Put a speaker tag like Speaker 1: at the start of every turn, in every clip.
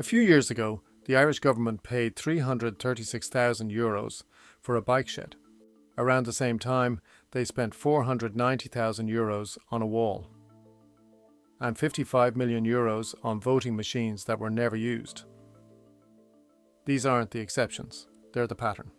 Speaker 1: A few years ago, the Irish government paid €336,000 for a bike shed. Around the same time, they spent €490,000 on a wall and €55 million on voting machines that were never used. These aren't the exceptions, they're the pattern.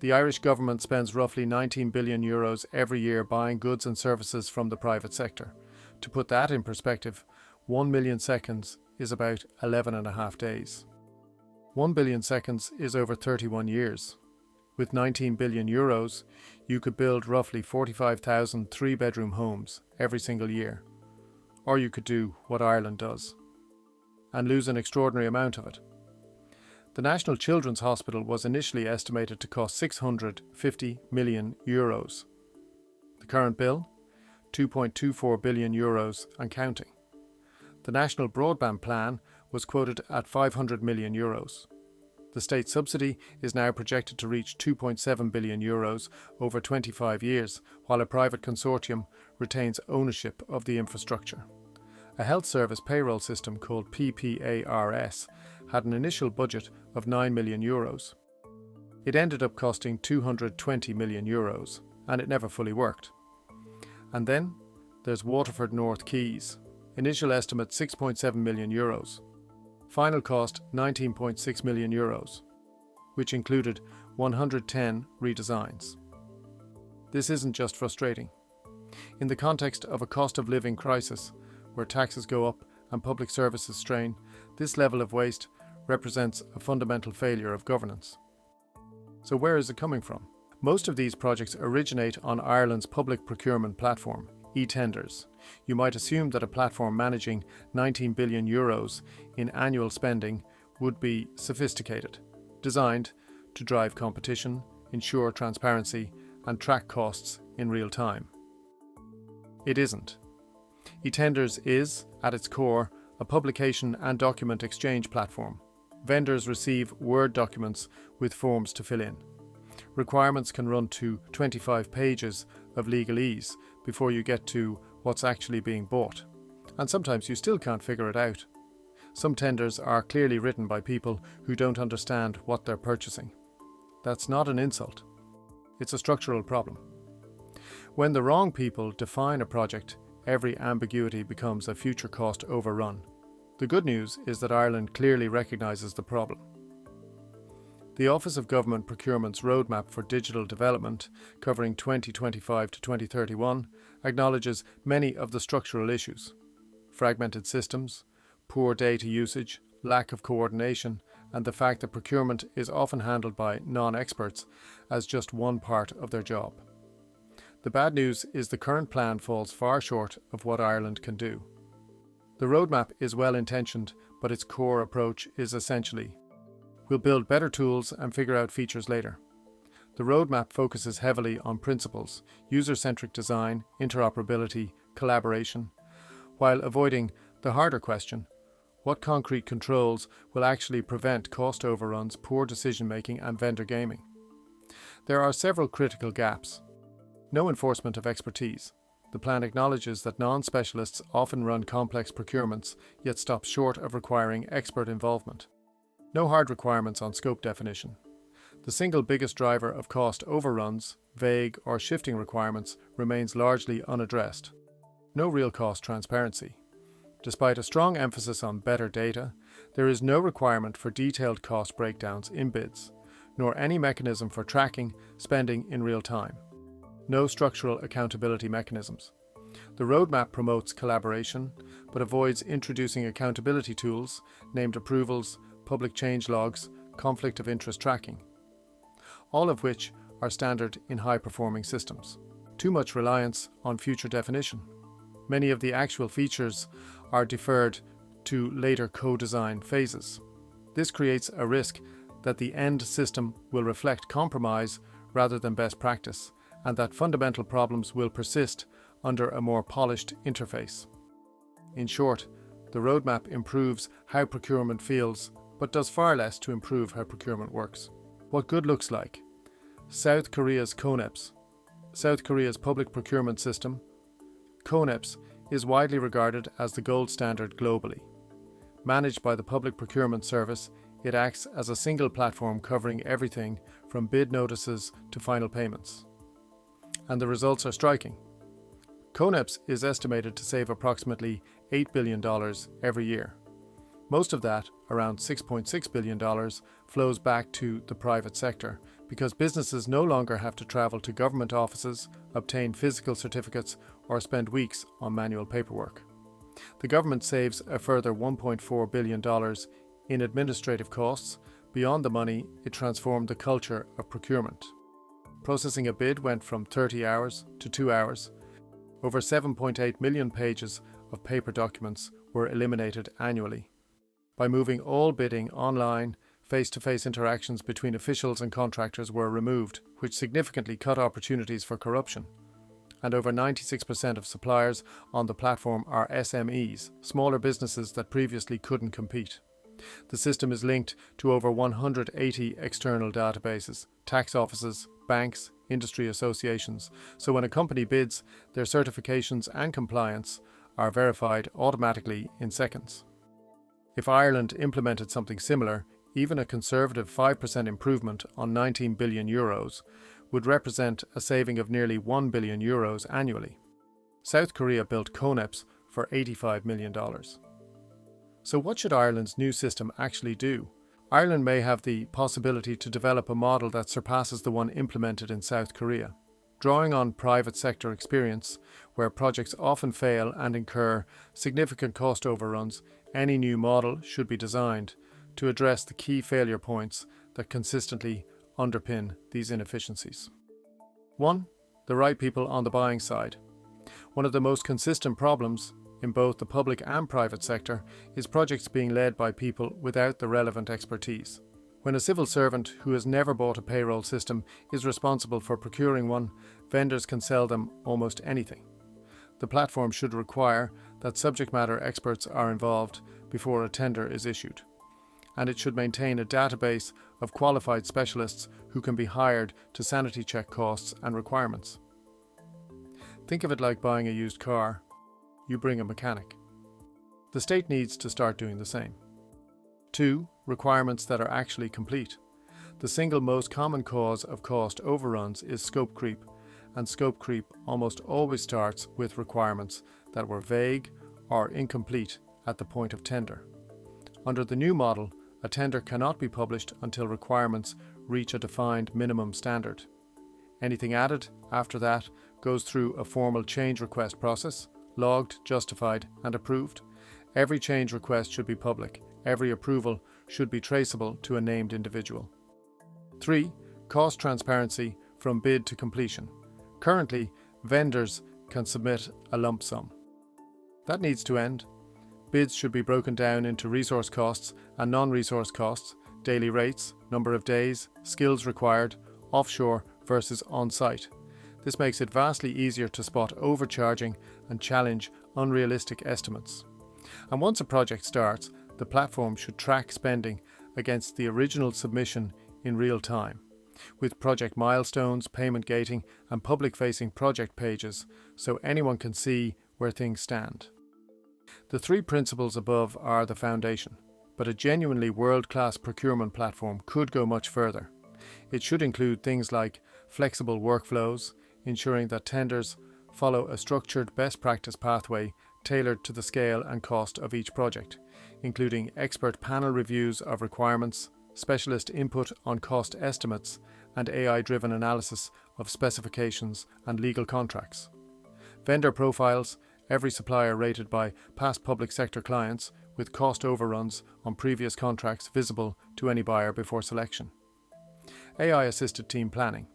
Speaker 1: The Irish government spends roughly €19 billion every year buying goods and services from the private sector. To put that in perspective, 1 million seconds is about 11.5 days. 1 billion seconds is over 31 years. With €19 billion, you could build roughly 45,000 three-bedroom homes every single year. Or you could do what Ireland does and lose an extraordinary amount of it. The National Children's Hospital was initially estimated to cost €650 million. The current bill? €2.24 billion and counting. The National Broadband Plan was quoted at €500 million. The state subsidy is now projected to reach €2.7 billion over 25 years, while a private consortium retains ownership of the infrastructure. A health service payroll system called PPARS had an initial budget of €9 million. It ended up costing €220 million, and it never fully worked. And then there's Waterford North Quays. Initial estimate €6.7 million. Final cost €19.6 million, which included 110 redesigns. This isn't just frustrating. In the context of a cost of living crisis, where taxes go up and public services strain, this level of waste represents a fundamental failure of governance. So where is it coming from? Most of these projects originate on Ireland's public procurement platform, eTenders. You might assume that a platform managing €19 billion in annual spending would be sophisticated, designed to drive competition, ensure transparency, and track costs in real time. It isn't. eTenders is, at its core, a publication and document exchange platform. Vendors receive Word documents with forms to fill in. Requirements can run to 25 pages of legalese before you get to what's actually being bought. And sometimes you still can't figure it out. Some tenders are clearly written by people who don't understand what they're purchasing. That's not an insult. It's a structural problem. When the wrong people define a project, every ambiguity becomes a future cost overrun. The good news is that Ireland clearly recognises the problem. The Office of Government Procurement's Roadmap for Digital Development, covering 2025 to 2031, acknowledges many of the structural issues: fragmented systems, poor data usage, lack of coordination, and the fact that procurement is often handled by non-experts as just one part of their job. The bad news is the current plan falls far short of what Ireland can do. The roadmap is well-intentioned, but its core approach is essentially, we'll build better tools and figure out features later. The roadmap focuses heavily on principles, user-centric design, interoperability, collaboration, while avoiding the harder question: what concrete controls will actually prevent cost overruns, poor decision-making, and vendor gaming? There are several critical gaps. No enforcement of expertise. The plan acknowledges that non-specialists often run complex procurements, yet stops short of requiring expert involvement. No hard requirements on scope definition. The single biggest driver of cost overruns, vague or shifting requirements, remains largely unaddressed. No real cost transparency. Despite a strong emphasis on better data, there is no requirement for detailed cost breakdowns in bids, nor any mechanism for tracking spending in real time. No structural accountability mechanisms. The roadmap promotes collaboration, but avoids introducing accountability tools, named approvals, public change logs, conflict of interest tracking, all of which are standard in high-performing systems. Too much reliance on future definition. Many of the actual features are deferred to later co-design phases. This creates a risk that the end system will reflect compromise rather than best practice, and that fundamental problems will persist under a more polished interface. In short, the roadmap improves how procurement feels, but does far less to improve how procurement works. What good looks like. South Korea's KONEPS. South Korea's public procurement system, KONEPS, is widely regarded as the gold standard globally. Managed by the Public Procurement Service, it acts as a single platform covering everything from bid notices to final payments. And the results are striking. KONEPS is estimated to save approximately $8 billion every year. Most of that, around $6.6 billion, flows back to the private sector because businesses no longer have to travel to government offices, obtain physical certificates, or spend weeks on manual paperwork. The government saves a further $1.4 billion in administrative costs. Beyond the money, it transformed the culture of procurement. Processing a bid went from 30 hours to 2 hours. Over 7.8 million pages of paper documents were eliminated annually. By moving all bidding online, face-to-face interactions between officials and contractors were removed, which significantly cut opportunities for corruption. And over 96% of suppliers on the platform are SMEs, smaller businesses that previously couldn't compete. The system is linked to over 180 external databases, tax offices, banks, industry associations, so when a company bids, their certifications and compliance are verified automatically in seconds. If Ireland implemented something similar, even a conservative 5% improvement on €19 billion would represent a saving of nearly €1 billion annually. South Korea built KONEPS for $85 million. So what should Ireland's new system actually do? Ireland may have the possibility to develop a model that surpasses the one implemented in South Korea. Drawing on private sector experience, where projects often fail and incur significant cost overruns, any new model should be designed to address the key failure points that consistently underpin these inefficiencies. 1. The right people on the buying side. One of the most consistent problems in both the public and private sector is projects being led by people without the relevant expertise. When a civil servant who has never bought a payroll system is responsible for procuring one, vendors can sell them almost anything. The platform should require that subject matter experts are involved before a tender is issued, and it should maintain a database of qualified specialists who can be hired to sanity check costs and requirements. Think of it like buying a used car. You bring a mechanic. The state needs to start doing the same. 2. Requirements that are actually complete. The single most common cause of cost overruns is scope creep, and scope creep almost always starts with requirements that were vague or incomplete at the point of tender. Under the new model, a tender cannot be published until requirements reach a defined minimum standard. Anything added after that goes through a formal change request process, logged, justified, and approved. Every change request should be public. Every approval should be traceable to a named individual. 3. Cost transparency from bid to completion. Currently, vendors can submit a lump sum. That needs to end. Bids should be broken down into resource costs and non-resource costs, daily rates, number of days, skills required, offshore versus on-site. This makes it vastly easier to spot overcharging and challenge unrealistic estimates. And once a project starts, the platform should track spending against the original submission in real time, with project milestones, payment gating, and public-facing project pages so anyone can see where things stand. The 3 principles above are the foundation, but a genuinely world-class procurement platform could go much further. It should include things like flexible workflows, ensuring that tenders follow a structured best practice pathway tailored to the scale and cost of each project, including expert panel reviews of requirements, specialist input on cost estimates, and AI-driven analysis of specifications and legal contracts. Vendor profiles, every supplier rated by past public sector clients, with cost overruns on previous contracts visible to any buyer before selection. AI-assisted team planning.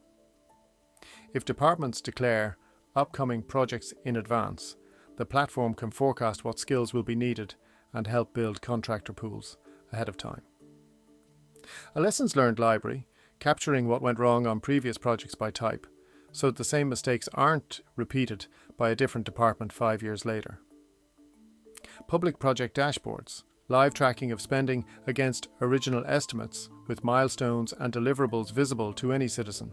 Speaker 1: If departments declare upcoming projects in advance, the platform can forecast what skills will be needed and help build contractor pools ahead of time. A lessons learned library, capturing what went wrong on previous projects by type, so that the same mistakes aren't repeated by a different department 5 years later. Public project dashboards, live tracking of spending against original estimates with milestones and deliverables visible to any citizen.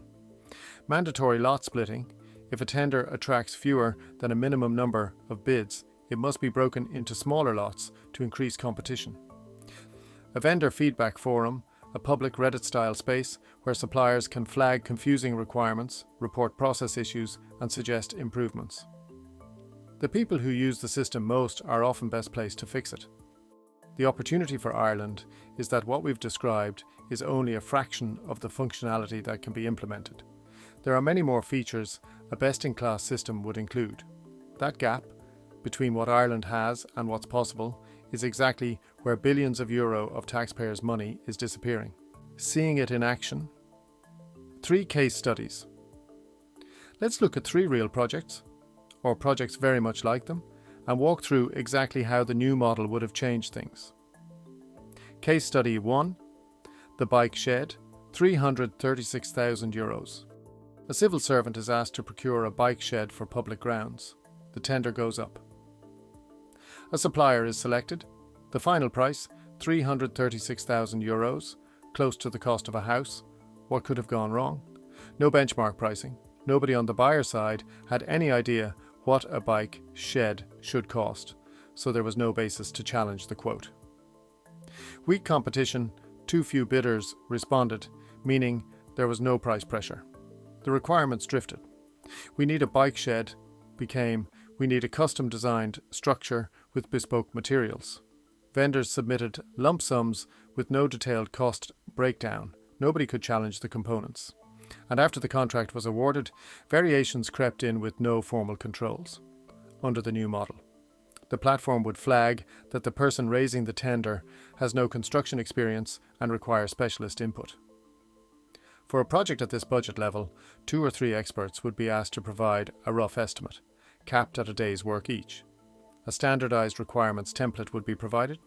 Speaker 1: Mandatory lot splitting. If a tender attracts fewer than a minimum number of bids, it must be broken into smaller lots to increase competition. A vendor feedback forum, a public Reddit-style space where suppliers can flag confusing requirements, report process issues, and suggest improvements. The people who use the system most are often best placed to fix it. The opportunity for Ireland is that what we've described is only a fraction of the functionality that can be implemented. There are many more features a best-in-class system would include. That gap between what Ireland has and what's possible is exactly where billions of euro of taxpayers' money is disappearing. Seeing it in action. 3 case studies. Let's look at 3 real projects, or projects very much like them, and walk through exactly how the new model would have changed things. Case study 1. The bike shed, €336,000. A civil servant is asked to procure a bike shed for public grounds. The tender goes up. A supplier is selected. The final price, €336,000, close to the cost of a house. What could have gone wrong? No benchmark pricing. Nobody on the buyer side had any idea what a bike shed should cost, so there was no basis to challenge the quote. Weak competition, too few bidders responded, meaning there was no price pressure. The requirements drifted. We need a bike shed became we need a custom designed structure with bespoke materials. Vendors submitted lump sums with no detailed cost breakdown. Nobody could challenge the components. And after the contract was awarded, variations crept in with no formal controls. Under the new model, the platform would flag that the person raising the tender has no construction experience and requires specialist input. For a project at this budget level, 2 or 3 experts would be asked to provide a rough estimate, capped at a day's work each. A standardized requirements template would be provided.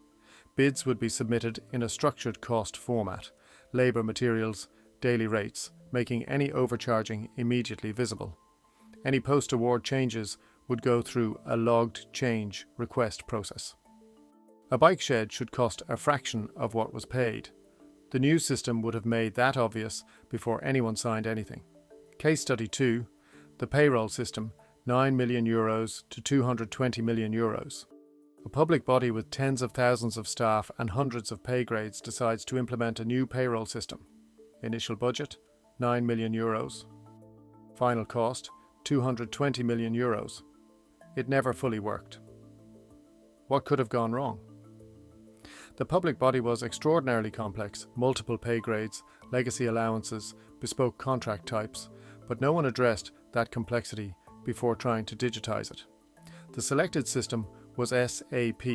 Speaker 1: Bids would be submitted in a structured cost format, labour, materials, daily rates, making any overcharging immediately visible. Any post-award changes would go through a logged change request process. A bike shed should cost a fraction of what was paid. The new system would have made that obvious before anyone signed anything. Case study 2, the payroll system, €9 million to €220 million. A public body with tens of thousands of staff and hundreds of pay grades decides to implement a new payroll system. Initial budget, €9 million. Final cost, €220 million. It never fully worked. What could have gone wrong? The public body was extraordinarily complex, multiple pay grades, legacy allowances, bespoke contract types, but no one addressed that complexity before trying to digitize it. The selected system was SAP,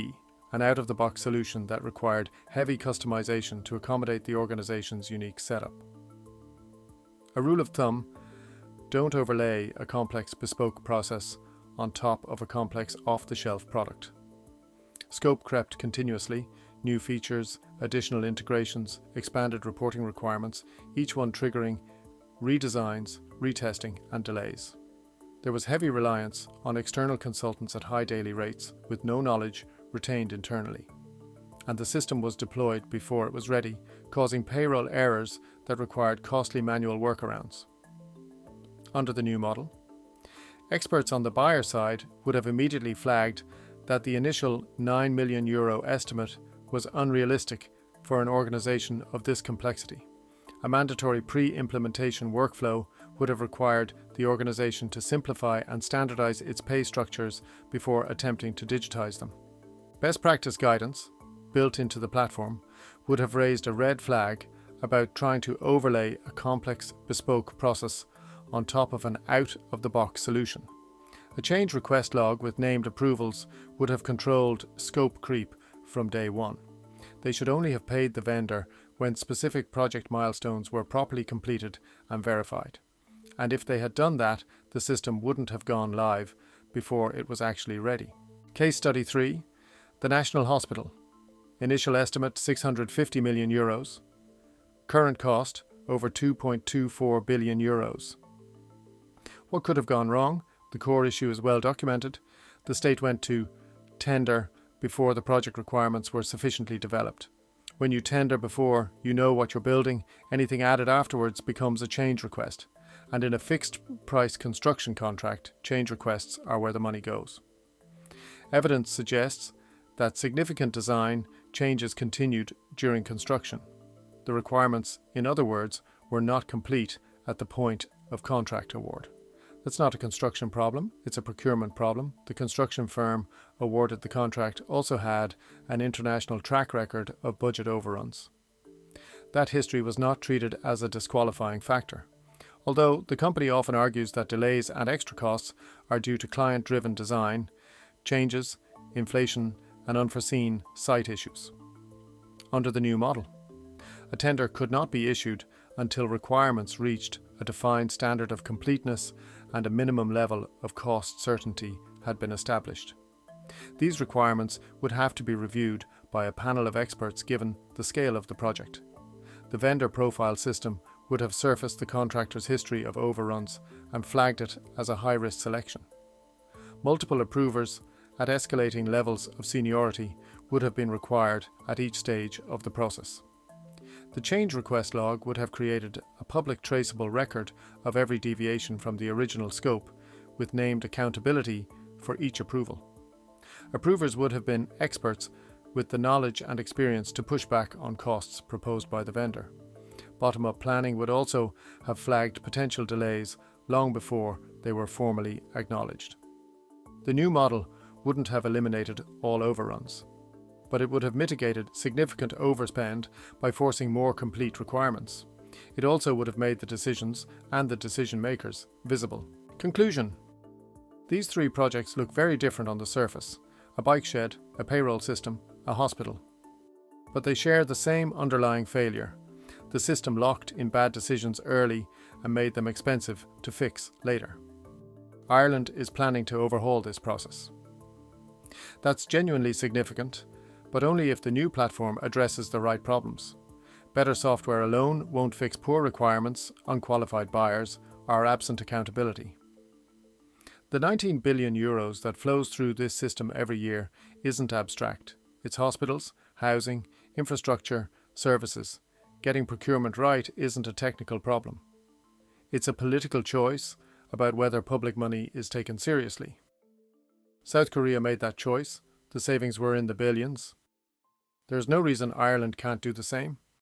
Speaker 1: an out-of-the-box solution that required heavy customization to accommodate the organization's unique setup. A rule of thumb, don't overlay a complex bespoke process on top of a complex off-the-shelf product. Scope crept continuously, new features, additional integrations, expanded reporting requirements, each one triggering redesigns, retesting, and delays. There was heavy reliance on external consultants at high daily rates with no knowledge retained internally. And the system was deployed before it was ready, causing payroll errors that required costly manual workarounds. Under the new model, experts on the buyer side would have immediately flagged that the initial €9 million estimate was unrealistic for an organization of this complexity. A mandatory pre-implementation workflow would have required the organization to simplify and standardize its pay structures before attempting to digitize them. Best practice guidance, built into the platform, would have raised a red flag about trying to overlay a complex, bespoke process on top of an out-of-the-box solution. A change request log with named approvals would have controlled scope creep from day one. They should only have paid the vendor when specific project milestones were properly completed and verified. And if they had done that, the system wouldn't have gone live before it was actually ready. Case study 3, the National Hospital. Initial estimate €650 million. Current cost over €2.24 billion. What could have gone wrong? The core issue is well documented. The state went to tender before the project requirements were sufficiently developed. When you tender before you know what you're building, anything added afterwards becomes a change request. And in a fixed price construction contract, change requests are where the money goes. Evidence suggests that significant design changes continued during construction. The requirements, in other words, were not complete at the point of contract award. That's not a construction problem, it's a procurement problem. The construction firm awarded the contract also had an international track record of budget overruns. That history was not treated as a disqualifying factor, although the company often argues that delays and extra costs are due to client-driven design, changes, inflation, and unforeseen site issues. Under the new model, a tender could not be issued until requirements reached a defined standard of completeness and a minimum level of cost certainty had been established. These requirements would have to be reviewed by a panel of experts given the scale of the project. The vendor profile system would have surfaced the contractor's history of overruns and flagged it as a high-risk selection. Multiple approvers at escalating levels of seniority would have been required at each stage of the process. The change request log would have created a public traceable record of every deviation from the original scope, with named accountability for each approval. Approvers would have been experts with the knowledge and experience to push back on costs proposed by the vendor. Bottom-up planning would also have flagged potential delays long before they were formally acknowledged. The new model wouldn't have eliminated all overruns, but it would have mitigated significant overspend by forcing more complete requirements. It also would have made the decisions and the decision makers visible. Conclusion: these three projects look very different on the surface: a bike shed, a payroll system, a hospital. But they share the same underlying failure. The system locked in bad decisions early and made them expensive to fix later. Ireland is planning to overhaul this process. That's genuinely significant, but only if the new platform addresses the right problems. Better software alone won't fix poor requirements, unqualified buyers, or absent accountability. The €19 billion that flows through this system every year isn't abstract. It's hospitals, housing, infrastructure, services. Getting procurement right isn't a technical problem. It's a political choice about whether public money is taken seriously. South Korea made that choice. The savings were in the billions. There's no reason Ireland can't do the same.